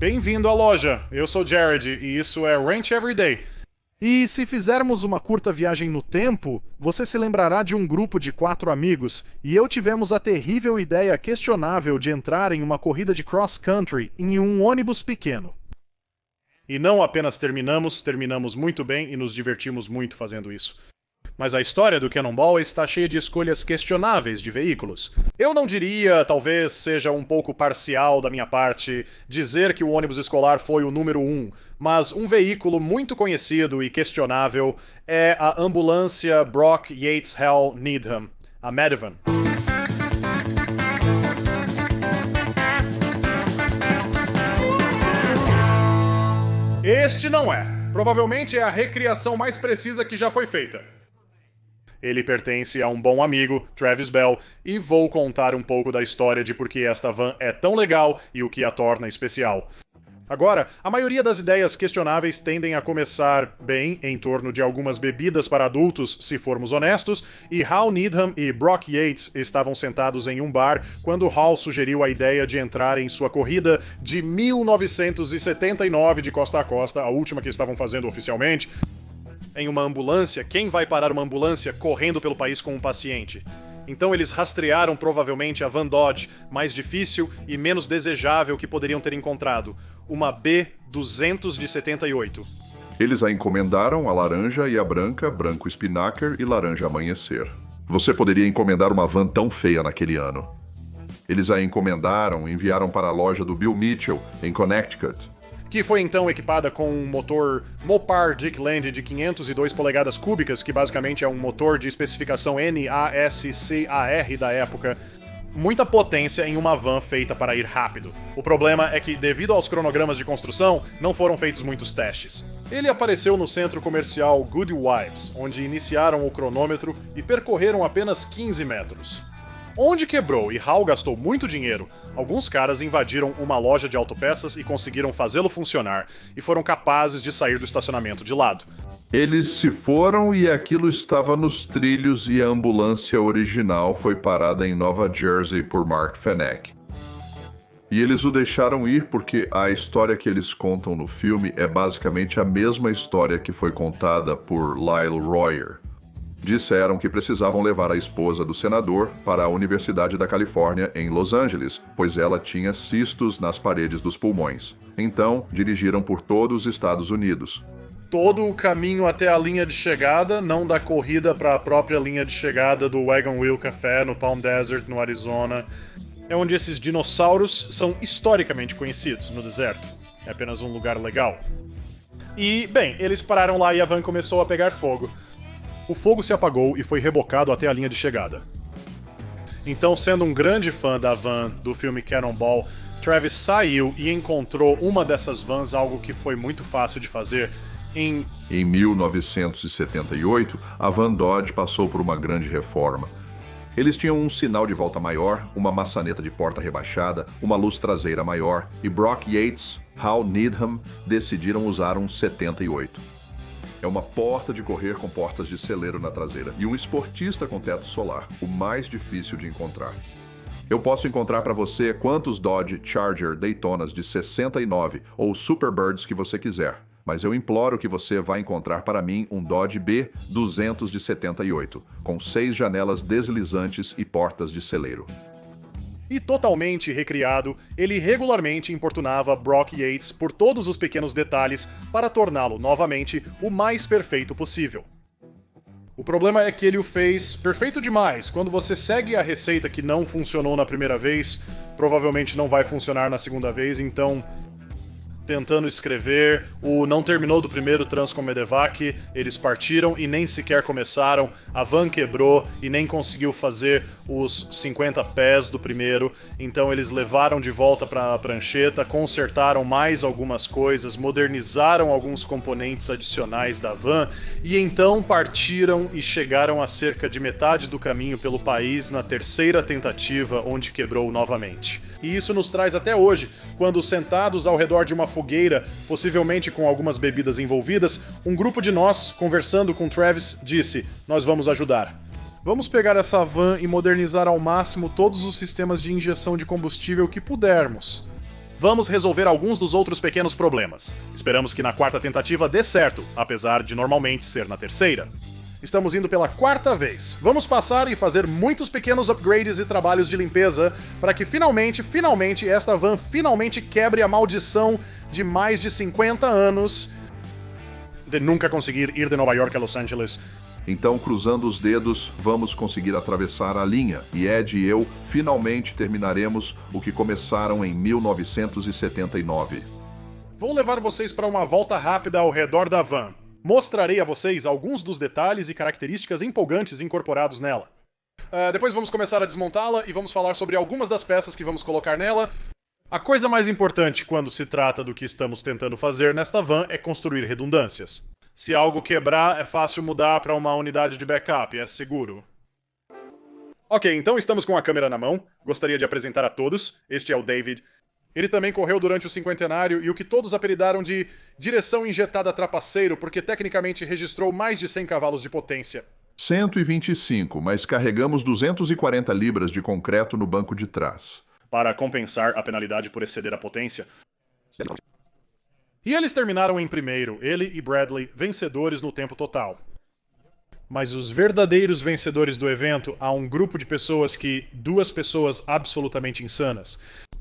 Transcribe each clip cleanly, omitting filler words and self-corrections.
Bem-vindo à loja, eu sou Jared e isso é Ranch Everyday. E se fizermos uma curta viagem no tempo, você se lembrará de um grupo de 4 amigos e eu tivemos a terrível ideia questionável de entrar em uma corrida de cross-country em um ônibus pequeno. E não apenas terminamos muito bem e nos divertimos muito fazendo isso. Mas a história do Cannonball está cheia de escolhas questionáveis de veículos. Eu não diria, talvez seja um pouco parcial da minha parte, dizer que o ônibus escolar foi o número 1, mas um veículo muito conhecido e questionável é a ambulância Brock Yates Hall Needham, a Madivan. Este não é. Provavelmente é a recriação mais precisa que já foi feita. Ele pertence a um bom amigo, Travis Bell, e vou contar um pouco da história de por que esta van é tão legal e o que a torna especial. Agora, a maioria das ideias questionáveis tendem a começar bem em torno de algumas bebidas para adultos, se formos honestos, e Hal Needham e Brock Yates estavam sentados em um bar quando Hal sugeriu a ideia de entrar em sua corrida de 1979 de costa a costa, a última que estavam fazendo oficialmente, em uma ambulância. Quem vai parar uma ambulância correndo pelo país com um paciente? Então eles rastrearam provavelmente a van Dodge mais difícil e menos desejável que poderiam ter encontrado, uma B278. Eles a encomendaram a laranja e a branca, branco Spinnaker e laranja amanhecer. Você poderia encomendar uma van tão feia naquele ano. Eles a encomendaram e enviaram para a loja do Bill Mitchell, em Connecticut, que foi então equipada com um motor Mopar Dickland de 502 polegadas cúbicas, que basicamente é um motor de especificação NASCAR da época. Muita potência em uma van feita para ir rápido. O problema é que, devido aos cronogramas de construção, não foram feitos muitos testes. Ele apareceu no centro comercial Good Wives, onde iniciaram o cronômetro e percorreram apenas 15 metros. Onde quebrou e Hal gastou muito dinheiro, alguns caras invadiram uma loja de autopeças e conseguiram fazê-lo funcionar, e foram capazes de sair do estacionamento de lado. Eles se foram e aquilo estava nos trilhos e a ambulância original foi parada em Nova Jersey por Mark Fenech. E eles o deixaram ir porque a história que eles contam no filme é basicamente a mesma história que foi contada por Lyle Royer. Disseram que precisavam levar a esposa do senador para a Universidade da Califórnia em Los Angeles, pois ela tinha cistos nas paredes dos pulmões. Então, dirigiram por todos os Estados Unidos. Todo o caminho até a linha de chegada, não da corrida para a própria linha de chegada do Wagon Wheel Café no Palm Desert, no Arizona. É onde esses dinossauros são historicamente conhecidos, no deserto. É apenas um lugar legal. E, bem, eles pararam lá e a van começou a pegar fogo. O fogo se apagou e foi rebocado até a linha de chegada. Então, sendo um grande fã da van do filme Cannonball, Travis saiu e encontrou uma dessas vans, algo que foi muito fácil de fazer. Em 1978, a van Dodge passou por uma grande reforma. Eles tinham um sinal de volta maior, uma maçaneta de porta rebaixada, uma luz traseira maior, e Brock Yates, Hal Needham decidiram usar um 78. É uma porta de correr com portas de celeiro na traseira e um esportista com teto solar, o mais difícil de encontrar. Eu posso encontrar para você quantos Dodge Charger Daytonas de 69 ou Superbirds que você quiser, mas eu imploro que você vá encontrar para mim um Dodge B200 de 78, com 6 janelas deslizantes e portas de celeiro. E totalmente recriado, ele regularmente importunava Brock Yates por todos os pequenos detalhes para torná-lo novamente o mais perfeito possível. O problema é que ele o fez perfeito demais. Quando você segue a receita que não funcionou na primeira vez, provavelmente não vai funcionar na segunda vez, então... Tentando escrever, o não terminou do primeiro Transcom Medevac, eles partiram e nem sequer começaram, a van quebrou e nem conseguiu fazer os 50 pés do primeiro, então eles levaram de volta para a prancheta, consertaram mais algumas coisas, modernizaram alguns componentes adicionais da van e então partiram e chegaram a cerca de metade do caminho pelo país na terceira tentativa, onde quebrou novamente. E isso nos traz até hoje, quando sentados ao redor de uma fogueira, possivelmente com algumas bebidas envolvidas, um grupo de nós, conversando com Travis, disse: "Nós vamos ajudar. Vamos pegar essa van e modernizar ao máximo todos os sistemas de injeção de combustível que pudermos. vamos resolver alguns dos outros pequenos problemas. Esperamos que na quarta tentativa dê certo, apesar de normalmente ser na terceira. Estamos indo pela quarta vez. Vamos passar e fazer muitos pequenos upgrades e trabalhos de limpeza para que finalmente, esta van finalmente quebre a maldição de mais de 50 anos de nunca conseguir ir de Nova York a Los Angeles. Então, cruzando os dedos, vamos conseguir atravessar a linha, e Ed e eu finalmente terminaremos o que começaram em 1979. Vou levar vocês para uma volta rápida ao redor da van. Mostrarei a vocês alguns dos detalhes e características empolgantes incorporados nela. Depois vamos começar a desmontá-la e vamos falar sobre algumas das peças que vamos colocar nela. A coisa mais importante quando se trata do que estamos tentando fazer nesta van é construir redundâncias. Se algo quebrar, é fácil mudar para uma unidade de backup, é seguro. Ok, então estamos com a câmera na mão. Gostaria de apresentar a todos. Este é o David. Ele também correu durante o cinquentenário e o que todos apelidaram de direção injetada trapaceiro porque tecnicamente registrou mais de 100 cavalos de potência. 125, mas carregamos 240 libras de concreto no banco de trás. Para compensar a penalidade por exceder a potência. E eles terminaram em primeiro, ele e Bradley, vencedores no tempo total. Mas os verdadeiros vencedores do evento, há um grupo de pessoas duas pessoas absolutamente insanas.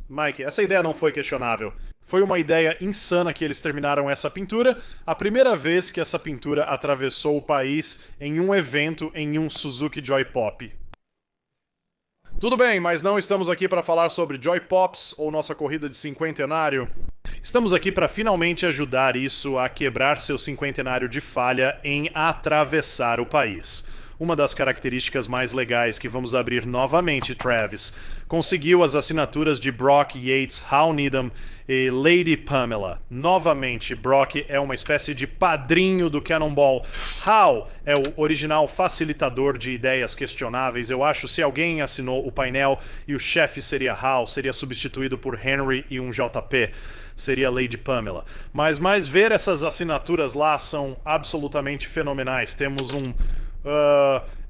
Mike, essa ideia não foi questionável. Foi uma ideia insana que eles terminaram essa pintura, a primeira vez que essa pintura atravessou o país em um evento em um Suzuki Joy Pop. Tudo bem, mas não estamos aqui para falar sobre Joy Pops ou nossa corrida de cinquentenário. Estamos aqui para finalmente ajudar isso a quebrar seu cinquentenário de falha em atravessar o país. Uma das características mais legais que vamos abrir novamente, Travis, conseguiu as assinaturas de Brock Yates, Hal Needham e Lady Pamela. Novamente, Brock é uma espécie de padrinho do Cannonball. Hal é o original facilitador de ideias questionáveis. Eu acho se alguém assinou o painel e o chefe seria Hal, seria substituído por Henry e um JP. Seria Lady Pamela. Mas ver essas assinaturas lá são absolutamente fenomenais. Temos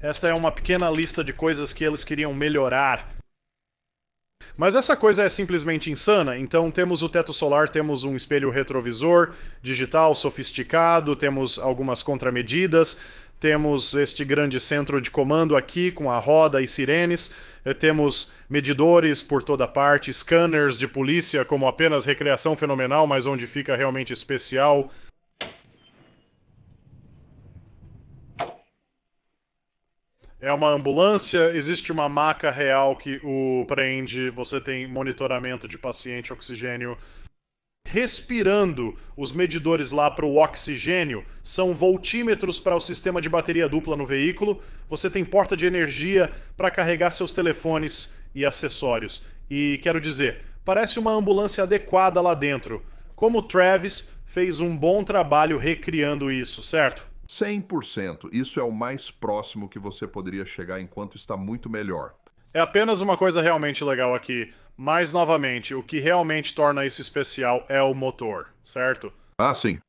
esta é uma pequena lista de coisas que eles queriam melhorar. Mas essa coisa é simplesmente insana. Então temos o teto solar, temos um espelho retrovisor digital sofisticado, temos algumas contramedidas, temos este grande centro de comando aqui com a roda e sirenes, temos medidores por toda parte, scanners de polícia como apenas recreação fenomenal, mas onde fica realmente especial. É uma ambulância, existe uma maca real que o prende, você tem monitoramento de paciente, oxigênio. Respirando, os medidores lá para o oxigênio são voltímetros para o sistema de bateria dupla no veículo. Você tem porta de energia para carregar seus telefones e acessórios. E quero dizer, parece uma ambulância adequada lá dentro. Como o Travis fez um bom trabalho recriando isso, certo? 100%. Isso é o mais próximo que você poderia chegar enquanto está muito melhor. É apenas uma coisa realmente legal aqui. Mas, novamente, o que realmente torna isso especial é o motor, certo? Ah, sim.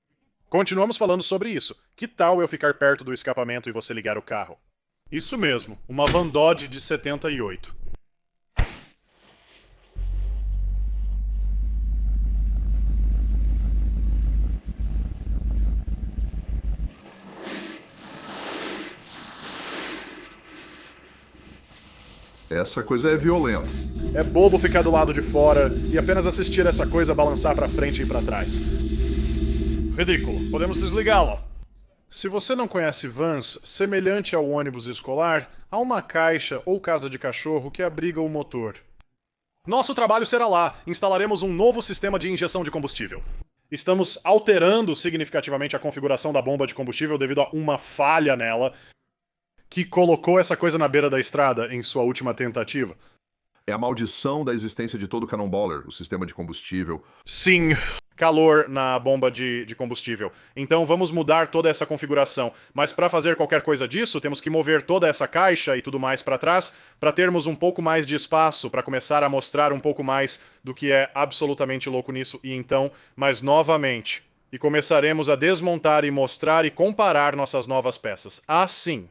Continuamos falando sobre isso. Que tal eu ficar perto do escapamento e você ligar o carro? Isso mesmo, uma Van Dodge de 78. Essa coisa é violenta. É bobo ficar do lado de fora e apenas assistir essa coisa balançar pra frente e pra trás. Ridículo. Podemos desligá-la. Se você não conhece vans, semelhante ao ônibus escolar, há uma caixa ou casa de cachorro que abriga o motor. Nosso trabalho será lá. Instalaremos um novo sistema de injeção de combustível. Estamos alterando significativamente a configuração da bomba de combustível devido a uma falha nela que colocou essa coisa na beira da estrada em sua última tentativa. É a maldição da existência de todo o Cannonballer, o sistema de combustível. Sim, calor na bomba de combustível. Então vamos mudar toda essa configuração. Mas para fazer qualquer coisa disso, temos que mover toda essa caixa e tudo mais para trás, para termos um pouco mais de espaço, para começar a mostrar um pouco mais do que é absolutamente louco nisso. E então, mais novamente, e começaremos a desmontar e mostrar e comparar nossas novas peças. Assim.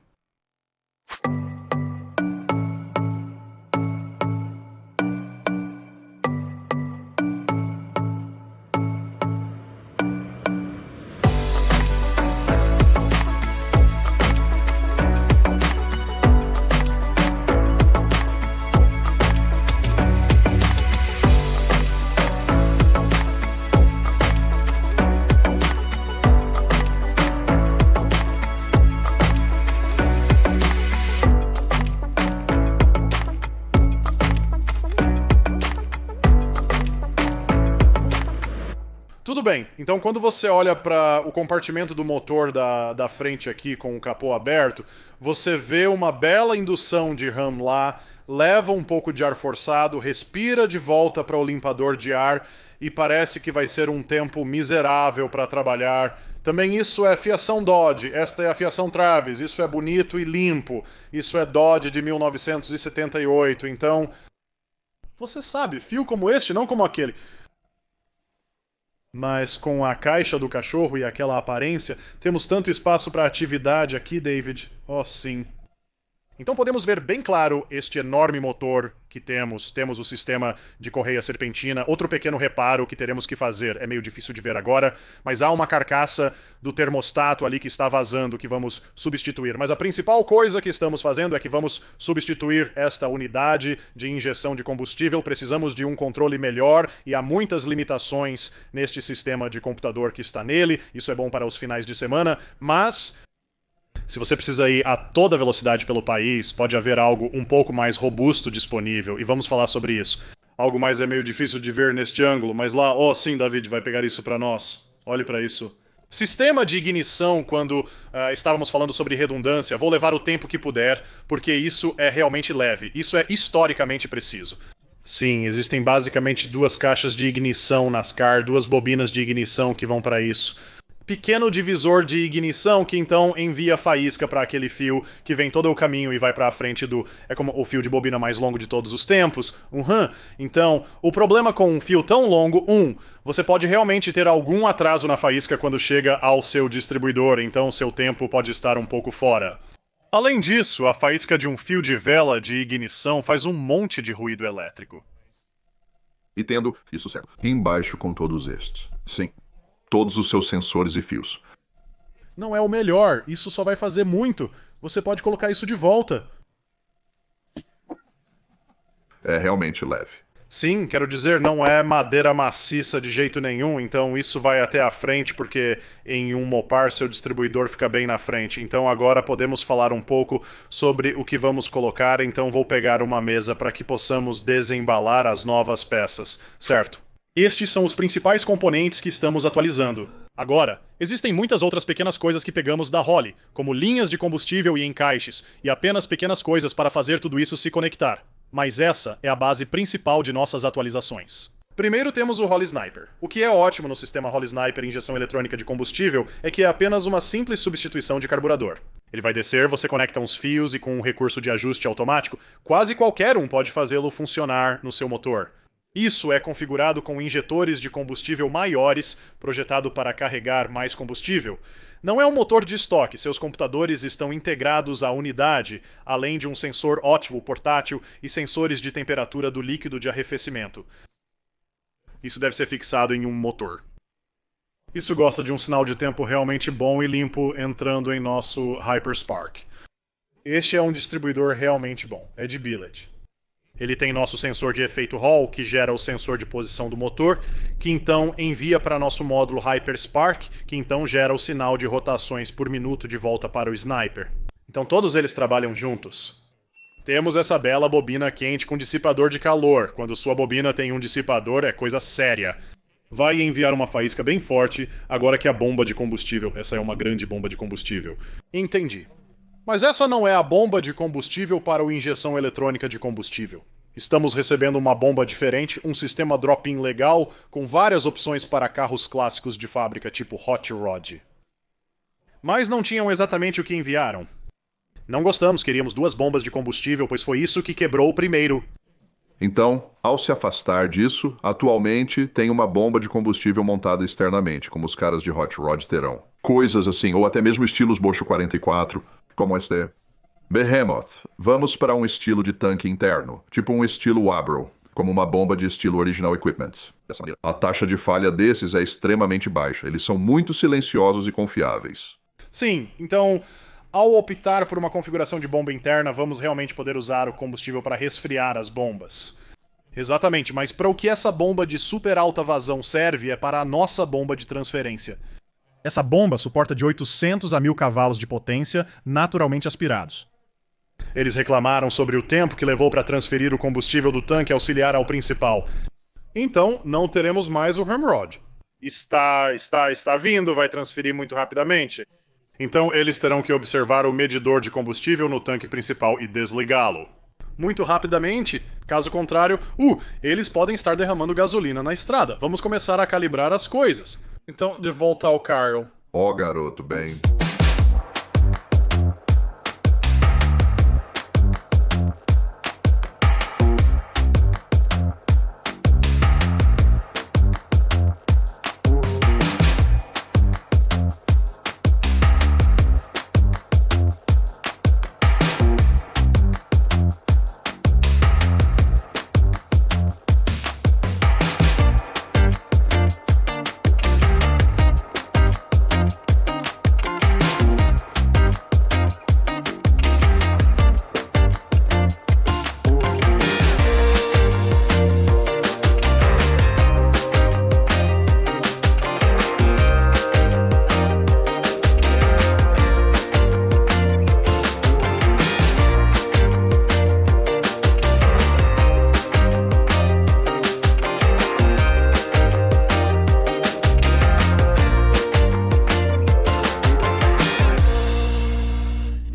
bem, então quando você olha para o compartimento do motor da frente aqui com o capô aberto, você vê uma bela indução de RAM lá, leva um pouco de ar forçado, respira de volta para o limpador de ar e parece que vai ser um tempo miserável para trabalhar. Também isso é fiação Dodge, esta é a fiação Travis, isso é bonito e limpo, isso é Dodge de 1978, então... Você sabe, fio como este, não como aquele. Mas com a caixa do cachorro e aquela aparência, temos tanto espaço para atividade aqui, David. Oh, sim. Então podemos ver bem claro este enorme motor que temos. Temos o sistema de correia serpentina. Outro pequeno reparo que teremos que fazer. É meio difícil de ver agora, mas há uma carcaça do termostato ali que está vazando que vamos substituir. Mas a principal coisa que estamos fazendo é que vamos substituir esta unidade de injeção de combustível. Precisamos de um controle melhor e há muitas limitações neste sistema de computador que está nele. Isso é bom para os finais de semana, mas... se você precisa ir a toda velocidade pelo país, pode haver algo um pouco mais robusto disponível, e vamos falar sobre isso. Algo mais é meio difícil de ver neste ângulo, mas lá, oh sim, David vai pegar isso para nós. Olhe para isso. Sistema de ignição, quando estávamos falando sobre redundância, vou levar o tempo que puder, porque isso é realmente leve, isso é historicamente preciso. Sim, existem basicamente duas caixas de ignição NASCAR, duas bobinas de ignição que vão para isso. Pequeno divisor de ignição que então envia faísca para aquele fio que vem todo o caminho e vai para a frente do... é como o fio de bobina mais longo de todos os tempos. Então, o problema com um fio tão longo, você pode realmente ter algum atraso na faísca quando chega ao seu distribuidor, então seu tempo pode estar um pouco fora. Além disso, a faísca de um fio de vela de ignição faz um monte de ruído elétrico. E tendo isso certo, embaixo com todos estes. Sim. Todos os seus sensores e fios. Não é o melhor, isso só vai fazer muito. Você pode colocar isso de volta. É realmente leve. Sim, quero dizer, não é madeira maciça de jeito nenhum, então isso vai até a frente, porque em um Mopar seu distribuidor fica bem na frente. Então agora podemos falar um pouco sobre o que vamos colocar, então vou pegar uma mesa para que possamos desembalar as novas peças, certo? Estes são os principais componentes que estamos atualizando. Agora, existem muitas outras pequenas coisas que pegamos da Holley, como linhas de combustível e encaixes, e apenas pequenas coisas para fazer tudo isso se conectar. Mas essa é a base principal de nossas atualizações. Primeiro temos o Holley Sniper. O que é ótimo no sistema Holley Sniper injeção eletrônica de combustível é que é apenas uma simples substituição de carburador. Ele vai descer, você conecta uns fios e com um recurso de ajuste automático, quase qualquer um pode fazê-lo funcionar no seu motor. Isso é configurado com injetores de combustível maiores, projetado para carregar mais combustível. Não é um motor de estoque, seus computadores estão integrados à unidade, além de um sensor óptico portátil e sensores de temperatura do líquido de arrefecimento. Isso deve ser fixado em um motor. Isso gosta de um sinal de tempo realmente bom e limpo entrando em nosso HyperSpark. Este é um distribuidor realmente bom, é de billet. Ele tem nosso sensor de efeito Hall, que gera o sensor de posição do motor, que então envia para nosso módulo HyperSpark, que então gera o sinal de rotações por minuto de volta para o Sniper. Então todos eles trabalham juntos. Temos essa bela bobina quente com dissipador de calor. Quando sua bobina tem um dissipador, é coisa séria. Vai enviar uma faísca bem forte, agora que a bomba de combustível... essa é uma grande bomba de combustível. Entendi. Mas essa não é a bomba de combustível para a injeção eletrônica de combustível. Estamos recebendo uma bomba diferente, um sistema drop-in legal, com várias opções para carros clássicos de fábrica tipo Hot Rod. Mas não tinham exatamente o que enviaram. Não gostamos, queríamos duas bombas de combustível, pois foi isso que quebrou o primeiro. Então, ao se afastar disso, atualmente tem uma bomba de combustível montada externamente, como os caras de Hot Rod terão. Coisas assim, ou até mesmo estilos Bosch 44, como este. Behemoth, vamos para um estilo de tanque interno, tipo um estilo Wabro, como uma bomba de estilo Original Equipment. Dessa maneira, a taxa de falha desses é extremamente baixa, eles são muito silenciosos e confiáveis. Sim, então, ao optar por uma configuração de bomba interna, vamos realmente poder usar o combustível para resfriar as bombas. Exatamente, mas para o que essa bomba de super alta vazão serve é para a nossa bomba de transferência. Essa bomba suporta de 800 a 1000 cavalos de potência, naturalmente aspirados. Eles reclamaram sobre o tempo que levou para transferir o combustível do tanque auxiliar ao principal. Então, não teremos mais o Ramrod. Está vindo, vai transferir muito rapidamente. Então eles terão que observar o medidor de combustível no tanque principal e desligá-lo. Muito rapidamente, caso contrário, eles podem estar derramando gasolina na estrada. Vamos começar a calibrar as coisas. Então, de volta ao Carl. Ó, garoto, bem.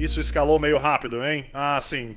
Isso escalou meio rápido, hein? Ah, sim.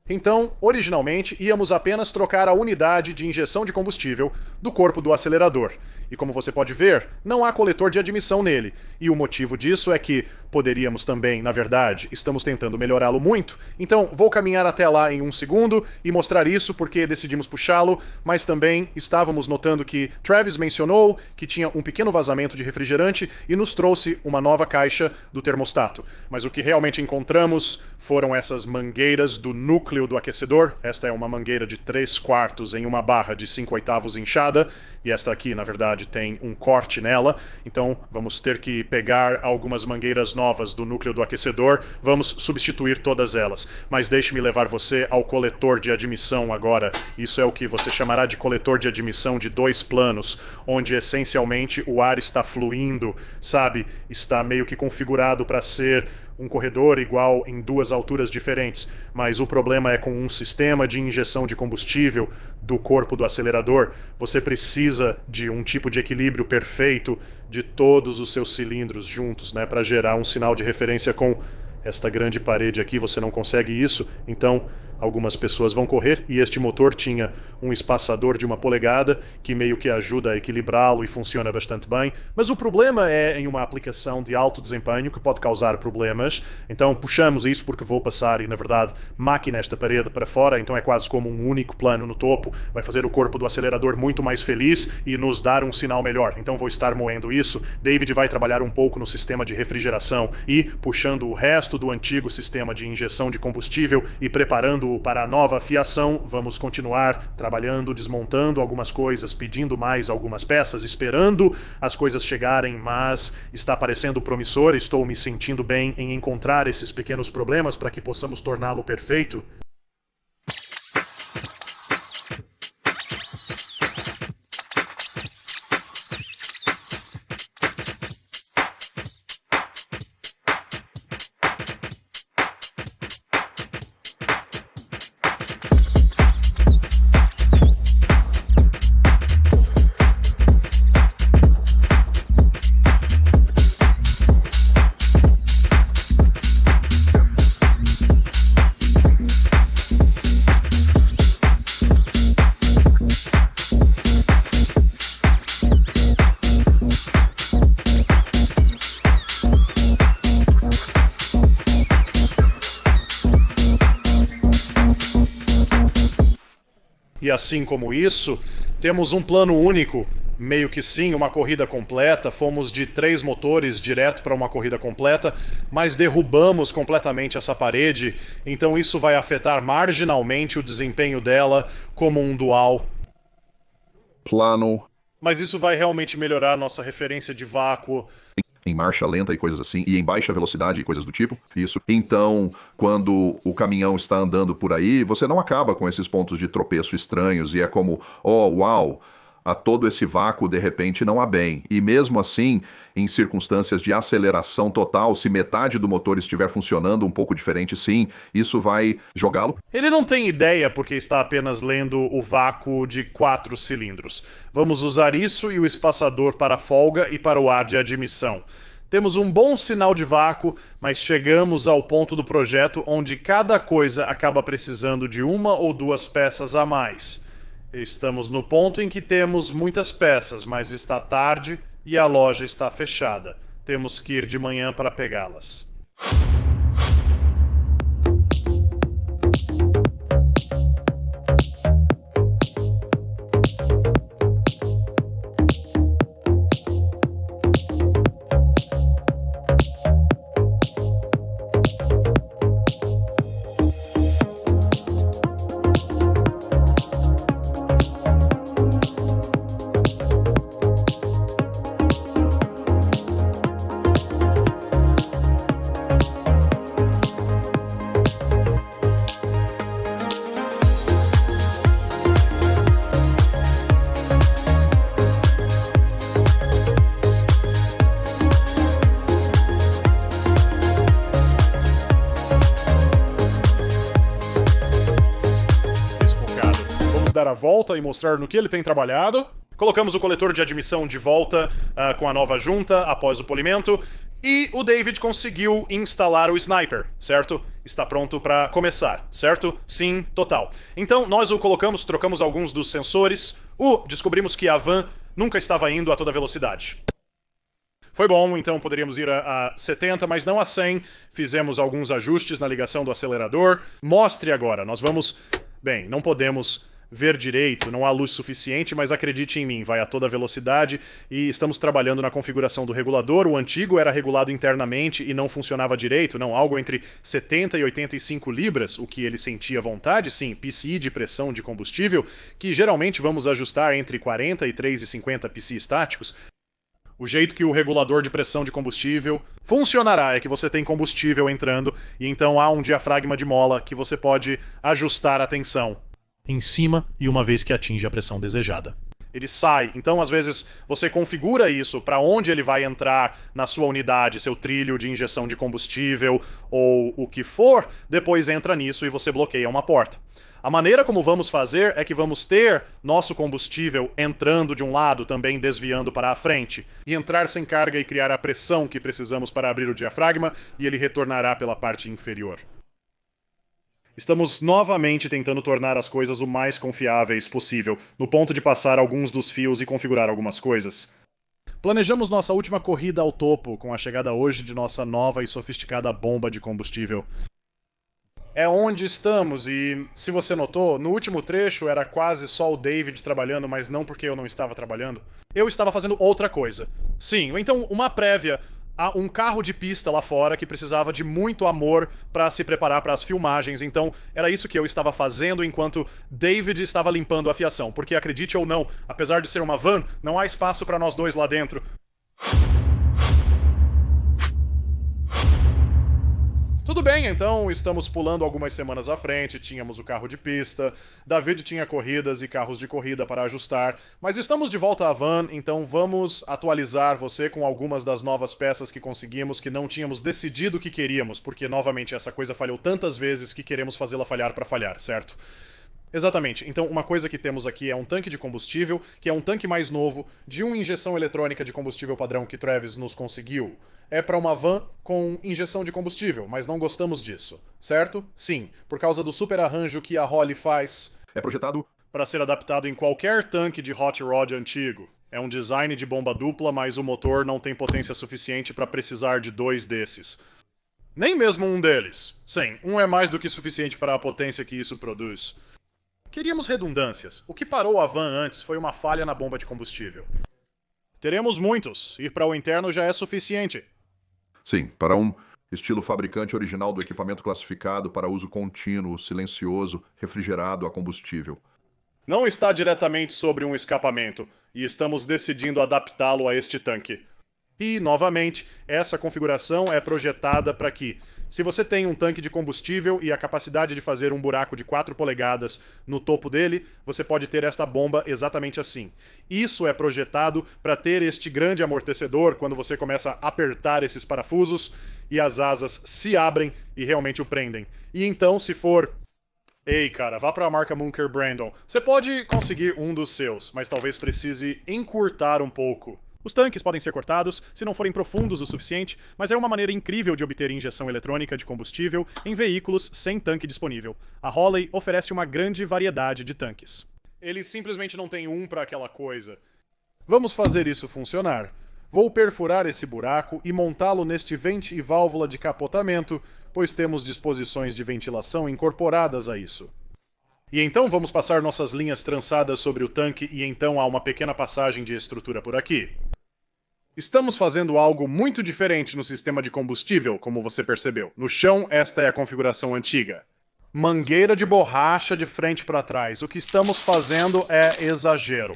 Então, originalmente, íamos apenas trocar a unidade de injeção de combustível do corpo do acelerador. E como você pode ver, não há coletor de admissão nele. E o motivo disso é que poderíamos também, na verdade, estamos tentando melhorá-lo muito. Então, vou caminhar até lá em um segundo e mostrar isso porque decidimos puxá-lo, mas também estávamos notando que Travis mencionou que tinha um pequeno vazamento de refrigerante e nos trouxe uma nova caixa do termostato. Mas o que realmente encontramos foram essas mangueiras do núcleo do aquecedor. Esta é uma mangueira de 3/4 em uma barra de 5/8 inchada, e esta aqui, na verdade, tem um corte nela, então vamos ter que pegar algumas mangueiras novas do núcleo do aquecedor, vamos substituir todas elas. Mas deixe-me levar você ao coletor de admissão agora. Isso é o que você chamará de coletor de admissão de 2 planos, onde essencialmente o ar está fluindo, sabe? Está meio que configurado para ser um corredor igual em 2 alturas diferentes, mas o problema é com um sistema de injeção de combustível do corpo do acelerador. Você precisa de um tipo de equilíbrio perfeito de todos os seus cilindros juntos, né, para gerar um sinal de referência com esta grande parede aqui. Você não consegue isso, então algumas pessoas vão correr, e este motor tinha um espaçador de 1 polegada que meio que ajuda a equilibrá-lo e funciona bastante bem, mas o problema é em uma aplicação de alto desempenho que pode causar problemas. Então puxamos isso porque vou passar e, na verdade, máquina esta parede para fora, então é quase como um único plano no topo, vai fazer o corpo do acelerador muito mais feliz e nos dar um sinal melhor. Então vou estar moendo isso. David vai trabalhar um pouco no sistema de refrigeração e puxando o resto do antigo sistema de injeção de combustível e preparando para a nova fiação. Vamos continuar trabalhando, desmontando algumas coisas, pedindo mais algumas peças, esperando as coisas chegarem, mas está parecendo promissor. Estou me sentindo bem em encontrar esses pequenos problemas para que possamos torná-lo perfeito. E assim como isso, temos um plano único, meio que sim, uma corrida completa. Fomos de 3 motores direto para uma corrida completa, mas derrubamos completamente essa parede, então isso vai afetar marginalmente o desempenho dela como um dual. Plano Mas isso vai realmente melhorar nossa referência de vácuo. em marcha lenta e coisas assim, e em baixa velocidade e coisas do tipo, isso. Então, quando o caminhão está andando por aí, você não acaba com esses pontos de tropeço estranhos, e é como, oh, uau, A todo esse vácuo, de repente, não há bem. E mesmo assim, em circunstâncias de aceleração total, se metade do motor estiver funcionando um pouco diferente, sim, isso vai jogá-lo. Ele não tem ideia porque está apenas lendo o vácuo de 4 cilindros. Vamos usar isso e o espaçador para a folga e para o ar de admissão. Temos um bom sinal de vácuo, mas chegamos ao ponto do projeto onde cada coisa acaba precisando de uma ou duas peças a mais. Estamos no ponto em que temos muitas peças, mas está tarde e a loja está fechada. Temos que ir de manhã para pegá-las. Dar a volta e mostrar no que ele tem trabalhado. Colocamos o coletor de admissão de volta com a nova junta após o polimento. E o David conseguiu instalar o Sniper, certo? Está pronto para começar, certo? Sim, total. Então nós o colocamos, trocamos alguns dos sensores. Descobrimos que a van nunca estava indo a toda velocidade. Foi bom, então poderíamos ir a 70, mas não a 100. Fizemos alguns ajustes na ligação do acelerador. Mostre agora, nós vamos... Bem, não podemos ver direito, não há luz suficiente, mas acredite em mim, vai a toda velocidade e estamos trabalhando na configuração do regulador. O antigo era regulado internamente e não funcionava direito, não, algo entre 70 e 85 libras, o que ele sentia vontade, sim, PSI de pressão de combustível, que geralmente vamos ajustar entre 43 e 50 PSI estáticos. O jeito que o regulador de pressão de combustível funcionará é que você tem combustível entrando e então há um diafragma de mola que você pode ajustar a tensão em cima e uma vez que atinge a pressão desejada. Ele sai, então às vezes você configura isso para onde ele vai entrar na sua unidade, seu trilho de injeção de combustível ou o que for, depois entra nisso e você bloqueia uma porta. A maneira como vamos fazer é que vamos ter nosso combustível entrando de um lado, também desviando para a frente, e entrar sem carga e criar a pressão que precisamos para abrir o diafragma, e ele retornará pela parte inferior. Estamos novamente tentando tornar as coisas o mais confiáveis possível, no ponto de passar alguns dos fios e configurar algumas coisas. Planejamos nossa última corrida ao topo com a chegada hoje de nossa nova e sofisticada bomba de combustível. É onde estamos e, se você notou, no último trecho era quase só o David trabalhando, mas não porque eu não estava trabalhando. Eu estava fazendo outra coisa. Sim, então uma prévia a um carro de pista lá fora que precisava de muito amor para se preparar para as filmagens, então era isso que eu estava fazendo enquanto David estava limpando a fiação, porque acredite ou não, apesar de ser uma van, não há espaço para nós dois lá dentro. Tudo bem, então estamos pulando algumas semanas à frente, tínhamos o carro de pista, David tinha corridas e carros de corrida para ajustar, mas estamos de volta à van, então vamos atualizar você com algumas das novas peças que conseguimos que não tínhamos decidido que queríamos, porque novamente essa coisa falhou tantas vezes que queremos fazê-la falhar para falhar, certo? Exatamente. Então, uma coisa que temos aqui é um tanque de combustível, que é um tanque mais novo, de uma injeção eletrônica de combustível padrão que Travis nos conseguiu. É para uma van com injeção de combustível, mas não gostamos disso, certo? Sim, por causa do super arranjo que a Holley faz. É projetado para ser adaptado em qualquer tanque de hot rod antigo. É um design de bomba dupla, mas o motor não tem potência suficiente para precisar de 2 desses. Nem mesmo um deles. Sim, um é mais do que suficiente para a potência que isso produz. Queríamos redundâncias. O que parou a van antes foi uma falha na bomba de combustível. Teremos muitos. Ir para o interno já é suficiente. Sim, para um estilo fabricante original do equipamento classificado para uso contínuo, silencioso, refrigerado a combustível. Não está diretamente sobre um escapamento, e estamos decidindo adaptá-lo a este tanque. E, novamente, essa configuração é projetada para que, se você tem um tanque de combustível e a capacidade de fazer um buraco de 4 polegadas no topo dele, você pode ter esta bomba exatamente assim. Isso é projetado para ter este grande amortecedor quando você começa a apertar esses parafusos e as asas se abrem e realmente o prendem. E então, se for... Ei, cara, vá para a marca Munker Brandon. Você pode conseguir um dos seus, mas talvez precise encurtar um pouco. Os tanques podem ser cortados se não forem profundos o suficiente, mas é uma maneira incrível de obter injeção eletrônica de combustível em veículos sem tanque disponível. A Holley oferece uma grande variedade de tanques. Eles simplesmente não têm um para aquela coisa. Vamos fazer isso funcionar. Vou perfurar esse buraco e montá-lo neste vente e válvula de capotamento, pois temos disposições de ventilação incorporadas a isso. E então vamos passar nossas linhas trançadas sobre o tanque e então há uma pequena passagem de estrutura por aqui. Estamos fazendo algo muito diferente no sistema de combustível, como você percebeu. No chão, esta é a configuração antiga. Mangueira de borracha de frente para trás. O que estamos fazendo é exagero.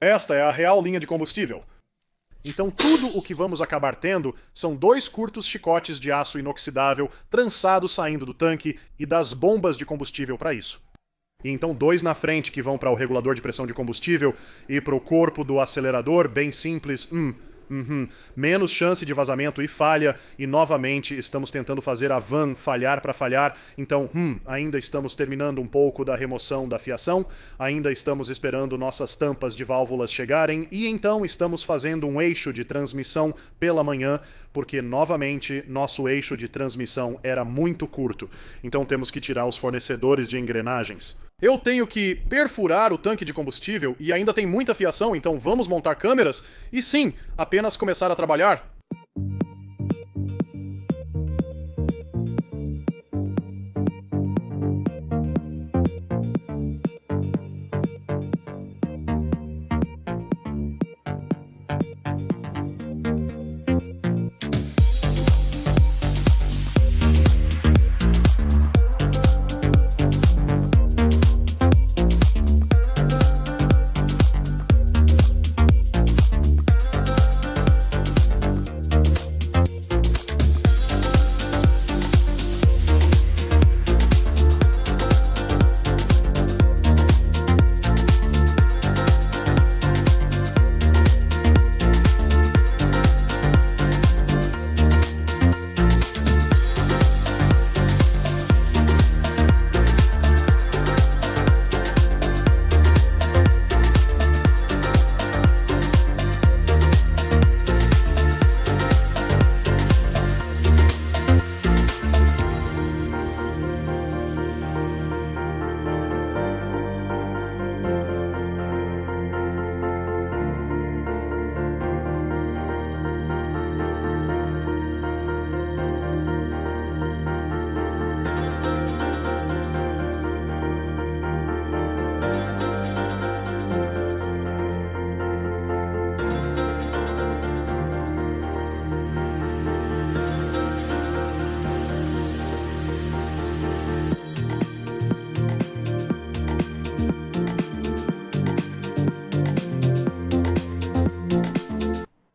Esta é a real linha de combustível. Então tudo o que vamos acabar tendo são 2 curtos chicotes de aço inoxidável trançados saindo do tanque e das bombas de combustível para isso. E então 2 na frente que vão para o regulador de pressão de combustível e para o corpo do acelerador, bem simples. Menos chance de vazamento e falha, e novamente estamos tentando fazer a van falhar para falhar, então ainda estamos terminando um pouco da remoção da fiação, ainda estamos esperando nossas tampas de válvulas chegarem, e então estamos fazendo um eixo de transmissão pela manhã, porque novamente nosso eixo de transmissão era muito curto, então temos que tirar os fornecedores de engrenagens. Eu tenho que perfurar o tanque de combustível e ainda tem muita fiação, então vamos montar câmeras e sim, apenas começar a trabalhar.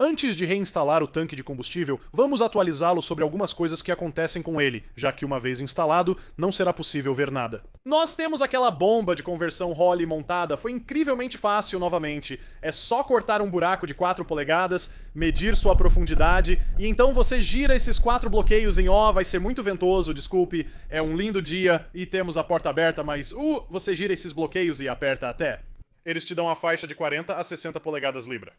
Antes de reinstalar o tanque de combustível, vamos atualizá-lo sobre algumas coisas que acontecem com ele, já que uma vez instalado, não será possível ver nada. Nós temos aquela bomba de conversão Holley montada, foi incrivelmente fácil novamente. É só cortar um buraco de 4 polegadas, medir sua profundidade, e então você gira esses 4 bloqueios em O, vai ser muito ventoso, desculpe, é um lindo dia e temos a porta aberta, mas você gira esses bloqueios e aperta até. Eles te dão a faixa de 40 a 60 polegadas libra.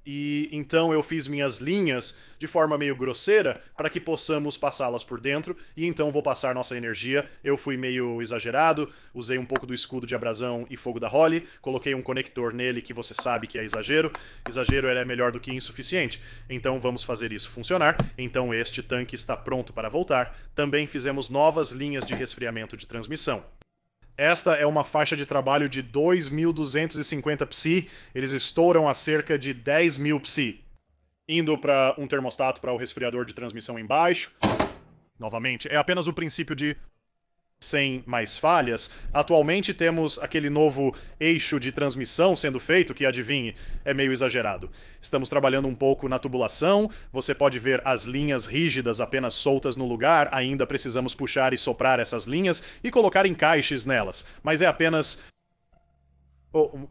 E então eu fiz minhas linhas de forma meio grosseira para que possamos passá-las por dentro, e então vou passar nossa energia. Eu fui meio exagerado, usei um pouco do escudo de abrasão e fogo da Holley, coloquei um conector nele que você sabe que é exagero. Exagero é melhor do que insuficiente, então vamos fazer isso funcionar. Então este tanque está pronto para voltar. Também fizemos novas linhas de resfriamento de transmissão. Esta é uma faixa de trabalho de 2.250 psi, eles estouram a cerca de 10.000 psi. Indo para um termostato para o resfriador de transmissão embaixo. Novamente, é apenas o princípio de sem mais falhas. Atualmente temos aquele novo eixo de transmissão sendo feito, que adivinhe, é meio exagerado. Estamos trabalhando um pouco na tubulação, você pode ver as linhas rígidas apenas soltas no lugar, ainda precisamos puxar e soprar essas linhas e colocar encaixes nelas, mas é apenas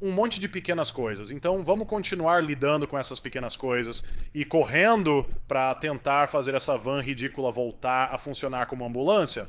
um monte de pequenas coisas. Então vamos continuar lidando com essas pequenas coisas e correndo para tentar fazer essa van ridícula voltar a funcionar como ambulância.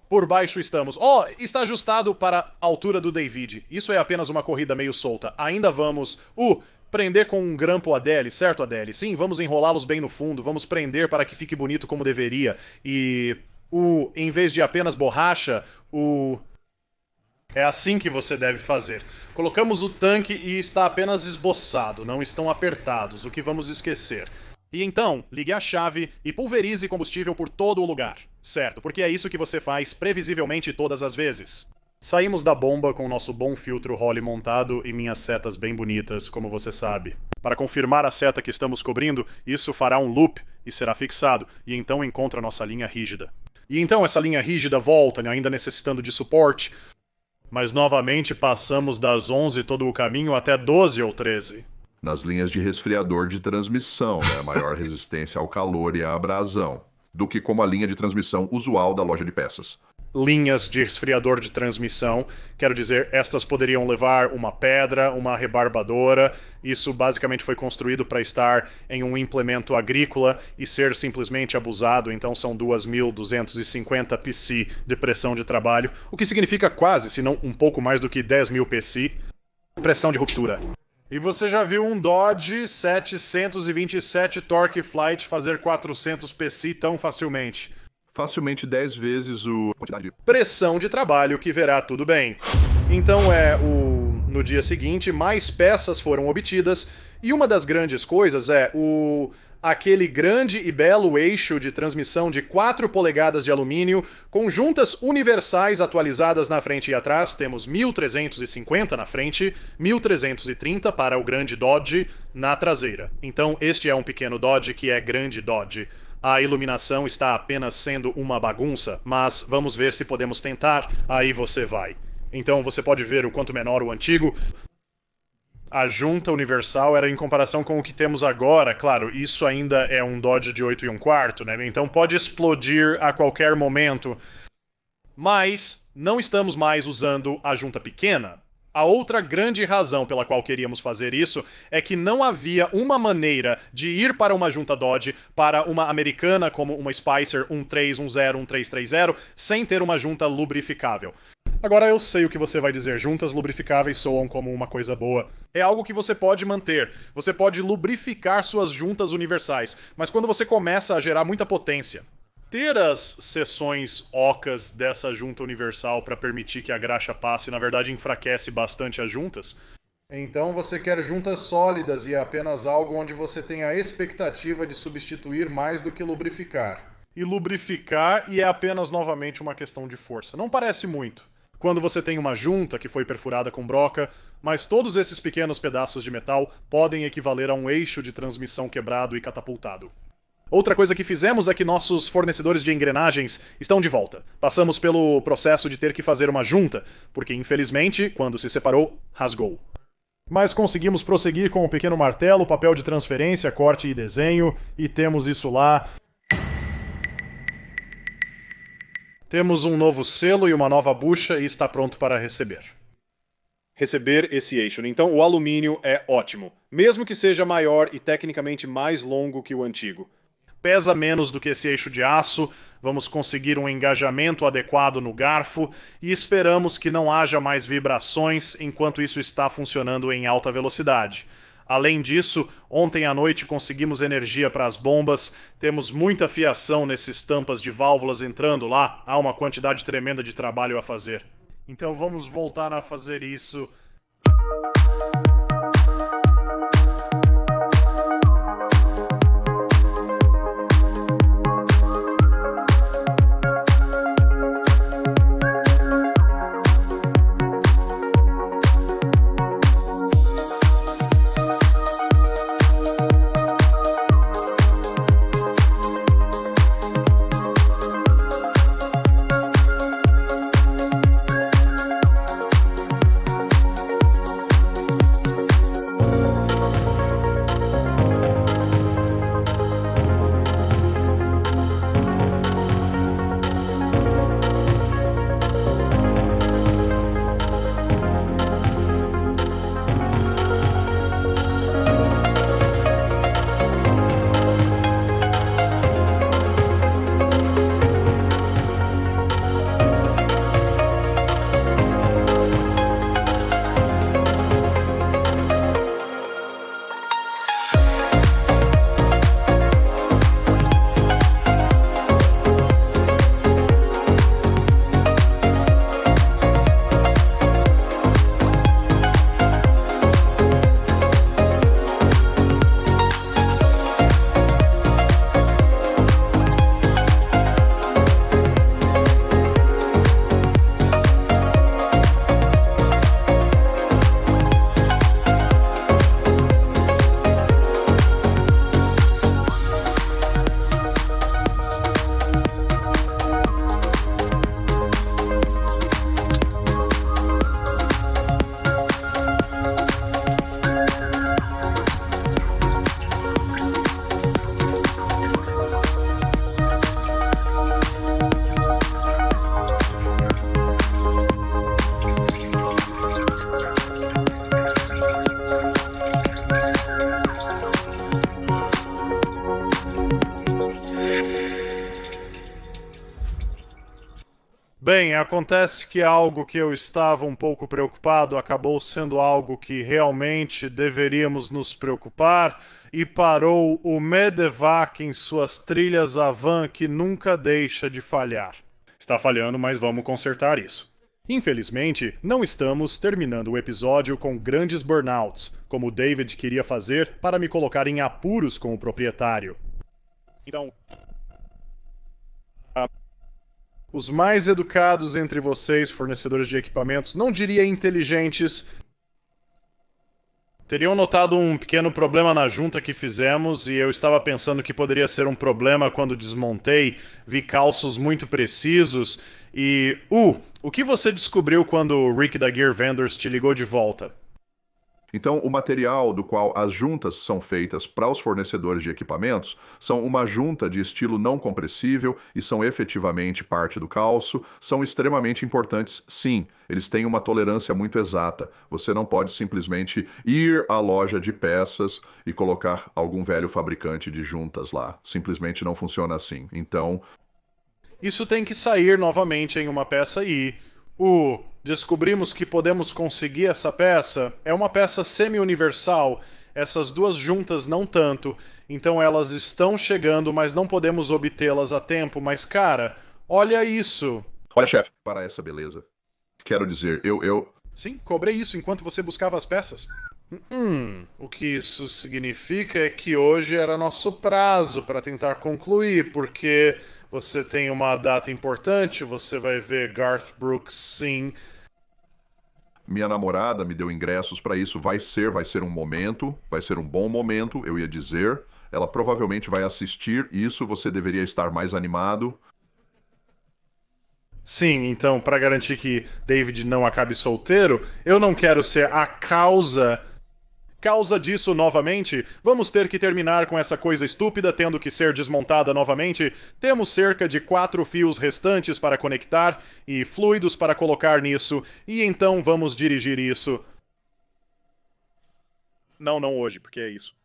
Por baixo estamos. Está ajustado para a altura do David. Isso é apenas uma corrida meio solta. Ainda vamos... prender com um grampo Adele, certo, Adele? Sim, vamos enrolá-los bem no fundo, vamos prender para que fique bonito como deveria. E... em vez de apenas borracha, é assim que você deve fazer. Colocamos o tanque e está apenas esboçado, não estão apertados, o que vamos esquecer. E então, ligue a chave e pulverize combustível por todo o lugar. Certo, porque é isso que você faz previsivelmente todas as vezes. Saímos da bomba com o nosso bom filtro Holly montado e minhas setas bem bonitas, como você sabe. Para confirmar a seta que estamos cobrindo, isso fará um loop e será fixado, e então encontra nossa linha rígida. E então essa linha rígida volta, ainda necessitando de suporte, mas novamente passamos das 11 todo o caminho até 12 ou 13. Nas linhas de resfriador de transmissão, né? Maior resistência ao calor e à abrasão, do que como a linha de transmissão usual da loja de peças. Linhas de resfriador de transmissão, quero dizer, estas poderiam levar uma pedra, uma rebarbadora. Isso basicamente foi construído para estar em um implemento agrícola e ser simplesmente abusado, então são 2.250 psi de pressão de trabalho, o que significa quase, se não um pouco mais do que 10.000 psi, pressão de ruptura. E você já viu um Dodge 727 Torque Flight fazer 400 psi tão facilmente? Facilmente 10 vezes o... pressão de trabalho que verá tudo bem. Então no dia seguinte, mais peças foram obtidas, e uma das grandes coisas é aquele grande e belo eixo de transmissão de 4 polegadas de alumínio, com juntas universais atualizadas na frente e atrás. Temos 1350 na frente, 1330 para o grande Dodge na traseira. Então este é um pequeno Dodge que é grande Dodge. A iluminação está apenas sendo uma bagunça, mas vamos ver se podemos tentar, aí você vai. Então você pode ver o quanto menor o antigo. A junta universal era em comparação com o que temos agora. Claro, isso ainda é um Dodge de 8 1/4, né? Então pode explodir a qualquer momento. Mas não estamos mais usando a junta pequena. A outra grande razão pela qual queríamos fazer isso é que não havia uma maneira de ir para uma junta Dodge, para uma americana como uma Spicer 1310, 1330, sem ter uma junta lubrificável. Agora eu sei o que você vai dizer, juntas lubrificáveis soam como uma coisa boa. É algo que você pode manter, você pode lubrificar suas juntas universais, mas quando você começa a gerar muita potência, ter as seções ocas dessa junta universal para permitir que a graxa passe, na verdade enfraquece bastante as juntas. Então você quer juntas sólidas e apenas algo onde você tem a expectativa de substituir mais do que lubrificar. e lubrificar, e é apenas novamente uma questão de força. Não parece muito quando você tem uma junta que foi perfurada com broca, mas todos esses pequenos pedaços de metal podem equivaler a um eixo de transmissão quebrado e catapultado. Outra coisa que fizemos é que nossos fornecedores de engrenagens estão de volta. Passamos pelo processo de ter que fazer uma junta, porque infelizmente, quando se separou, rasgou. Mas conseguimos prosseguir com o pequeno martelo, papel de transferência, corte e desenho, e temos isso lá. Temos um novo selo e uma nova bucha e está pronto para receber. Receber esse eixo. Então o alumínio é ótimo, mesmo que seja maior e tecnicamente mais longo que o antigo. Pesa menos do que esse eixo de aço, vamos conseguir um engajamento adequado no garfo e esperamos que não haja mais vibrações enquanto isso está funcionando em alta velocidade. Além disso, ontem à noite conseguimos energia para as bombas, temos muita fiação nesses tampas de válvulas entrando lá, há uma quantidade tremenda de trabalho a fazer. Então vamos voltar a fazer isso. Bem, acontece que algo que eu estava um pouco preocupado acabou sendo algo que realmente deveríamos nos preocupar e parou o Medevac em suas trilhas a van que nunca deixa de falhar. Está falhando, mas vamos consertar isso. Infelizmente, não estamos terminando o episódio com grandes burnouts, como o David queria fazer para me colocar em apuros com o proprietário. Então, os mais educados entre vocês, fornecedores de equipamentos, não diria inteligentes, teriam notado um pequeno problema na junta que fizemos e eu estava pensando que poderia ser um problema quando desmontei, vi calços muito precisos e... o que você descobriu quando o Rick da Gear Vendors te ligou de volta? Então, o material do qual as juntas são feitas para os fornecedores de equipamentos são uma junta de estilo não compressível e são efetivamente parte do calço, são extremamente importantes, sim. Eles têm uma tolerância muito exata. Você não pode simplesmente ir à loja de peças e colocar algum velho fabricante de juntas lá. Simplesmente não funciona assim. Então... isso tem que sair novamente em uma peça e... descobrimos que podemos conseguir essa peça. É uma peça semi-universal. Essas duas juntas não tanto. Então elas estão chegando, mas não podemos obtê-las a tempo. Mas, cara, olha isso. Olha, chefe, para essa beleza. Quero dizer, eu... Sim, cobrei isso enquanto você buscava as peças. O que isso significa é que hoje era nosso prazo para tentar concluir, porque você tem uma data importante, você vai ver Garth Brooks sim. Minha namorada me deu ingressos para isso. Vai ser um momento, vai ser um bom momento, eu ia dizer. Ela provavelmente vai assistir isso, você deveria estar mais animado. Sim, então, para garantir que David não acabe solteiro, eu não quero ser a causa disso novamente. Vamos ter que terminar com essa coisa estúpida tendo que ser desmontada novamente. Temos cerca de 4 fios restantes para conectar e fluidos para colocar nisso, e então vamos dirigir isso. Não hoje, porque é isso.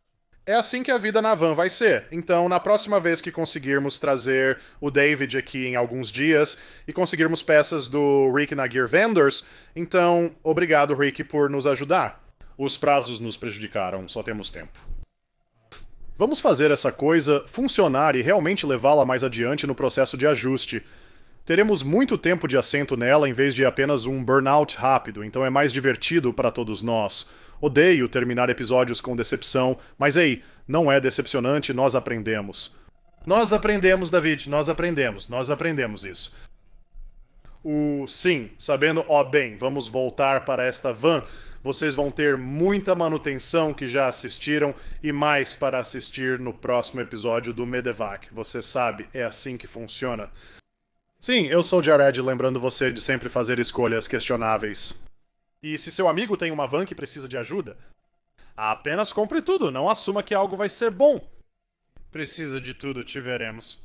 É assim que a vida na van vai ser. Então, na próxima vez que conseguirmos trazer o David aqui em alguns dias e conseguirmos peças do Rick na Gear Vendors, então, obrigado, Rick, por nos ajudar. Os prazos nos prejudicaram, só temos tempo. Vamos fazer essa coisa funcionar e realmente levá-la mais adiante no processo de ajuste. Teremos muito tempo de assento nela em vez de apenas um burnout rápido, então é mais divertido para todos nós. Odeio terminar episódios com decepção, mas ei, não é decepcionante, nós aprendemos. Nós aprendemos, David, nós aprendemos isso. Sim, sabendo, bem, vamos voltar para esta van. Vocês vão ter muita manutenção que já assistiram e mais para assistir no próximo episódio do Medevac. Você sabe, é assim que funciona. Sim, eu sou Jared, lembrando você de sempre fazer escolhas questionáveis. E se seu amigo tem uma van que precisa de ajuda, apenas compre tudo, não assuma que algo vai ser bom. Precisa de tudo, te veremos.